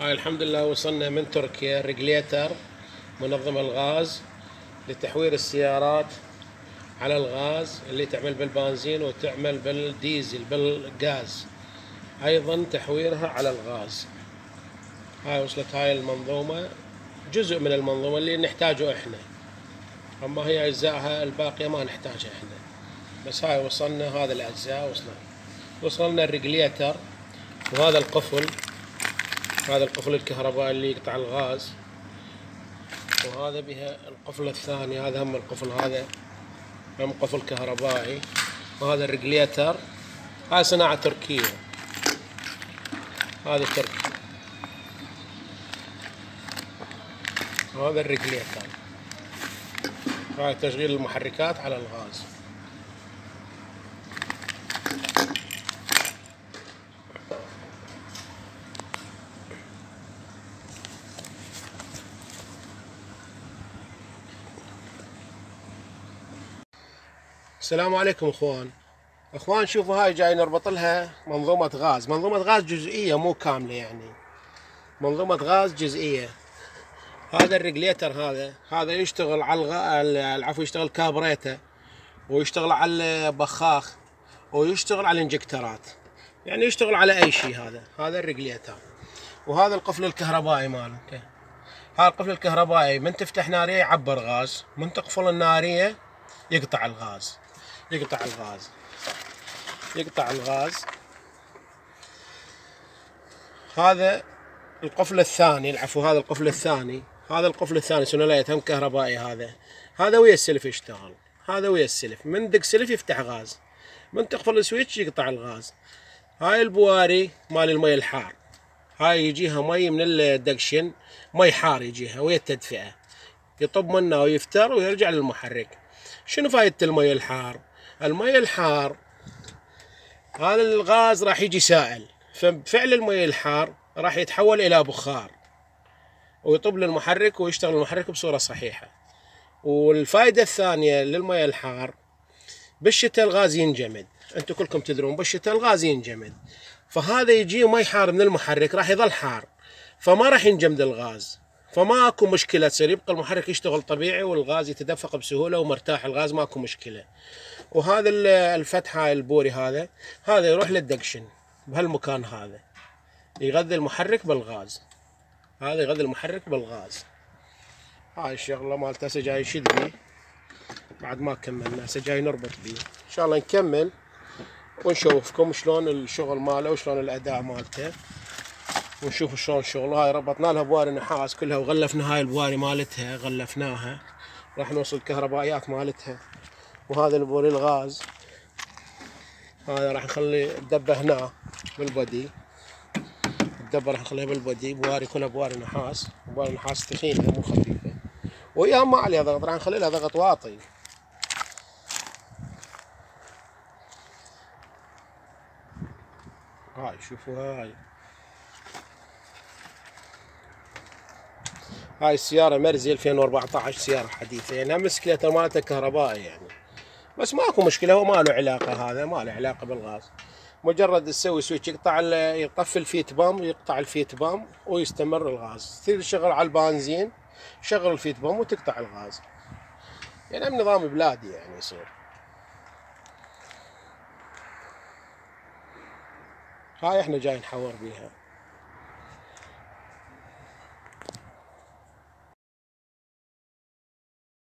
هاي الحمد لله وصلنا من تركيا ريجليتر منظم الغاز لتحوير السيارات على الغاز اللي تعمل بالبنزين وتعمل بالديزل بالغاز، ايضا تحويرها على الغاز. هاي وصلت هاي المنظومة، جزء من المنظومة اللي نحتاجه احنا، اما هي اجزائها الباقية ما نحتاجها احنا، بس هاي وصلنا هذا الاجزاء. وصلنا الريجليتر، وهذا القفل، هذا القفل الكهربائي اللي يقطع الغاز، وهذا بها القفل الثاني، هذا هم القفل، هذا هم قفل كهربائي، وهذا الريجليتر. هاي صناعة تركية، هذا تركي، وهذا الريجليتر. هاي تشغيل المحركات على الغاز. السلام عليكم اخوان، شوفوا هاي جاي نربط لها منظومة غاز، منظومة غاز جزئية مو كاملة، يعني منظومة غاز جزئية. هذا الريجليتر هذا يشتغل على العفو، يشتغل كابريته، ويشتغل على البخاخ، ويشتغل على الانجكترات، يعني يشتغل على اي شيء. هذا الريجليتر. وهذا القفل الكهربائي مالته، هذا القفل الكهربائي من تفتح نارية يعبر غاز، من تقفل النارية يقطع الغاز. هذا القفل الثاني، العفو، هذا القفل الثاني سونوليت هم كهربائي. هذا ويا السلف يشتغل، هذا ويا السلف، من دق سلف يفتح غاز، من تقفل السويتش يقطع الغاز. هاي البواري مال المي الحار، هاي يجيها مي من الدكشن، مي حار يجيها ويا التدفئة، يطب منه ويفتر ويرجع للمحرك. شنو فايدة المي الحار؟ المي الحار هذا الغاز راح يجي سائل، فبفعل المي الحار راح يتحول إلى بخار ويطب للمحرك ويشتغل المحرك بصورة صحيحة. والفائدة الثانية للمي الحار، بالشتاء الغاز ينجمد، انتم كلكم تدرون بالشتاء الغاز ينجمد، فهذا يجي مي حار من المحرك راح يظل حار، فما راح ينجمد الغاز، فما اكو مشكلة تصير، يبقى المحرك يشتغل طبيعي والغاز يتدفق بسهولة ومرتاح الغاز، ماكو مشكلة. وهذا الفتحة البوري هذا يروح للدكشن بهالمكان، هذا يغذي المحرك بالغاز، هاي الشغلة مالته. هسه جاي يشد بيه، بعد ما كملنا هسه جاي نربط بيه، ان شاء الله نكمل ونشوفكم شلون الشغل ماله وشلون الاداء مالته، ونشوف شلون شغله. هاي ربطنا لها بواري نحاس كلها، وغلفنا هاي البواري مالتها، غلفناها، راح نوصل الكهربائيات مالتها. وهذا البوري الغاز، هذا راح نخلي الدبه هنا بالبدي، الدبه راح نخليها بالبدي، بواري كلها بواري نحاس، بواري نحاس ثخينه مو خفيفه، وياها ما عليها ضغط، راح نخلي لها ضغط واطي. هاي شوفوا، هاي السيارة مرزي 2014، سيارة حديثة، يعني هم السكليتر مالتها كهربائي يعني، بس ماكو مشكلة، هو ما له علاقة، هذا ما له علاقة بالغاز، مجرد تسوي سويتش يطفي الفيت بام، يقطع الفيت بام ويستمر الغاز، تصير تشغل على البنزين، شغل الفيت بام وتقطع الغاز، يعني هم نظام بلادي يعني يصير. هاي احنا جاي نحور بيها.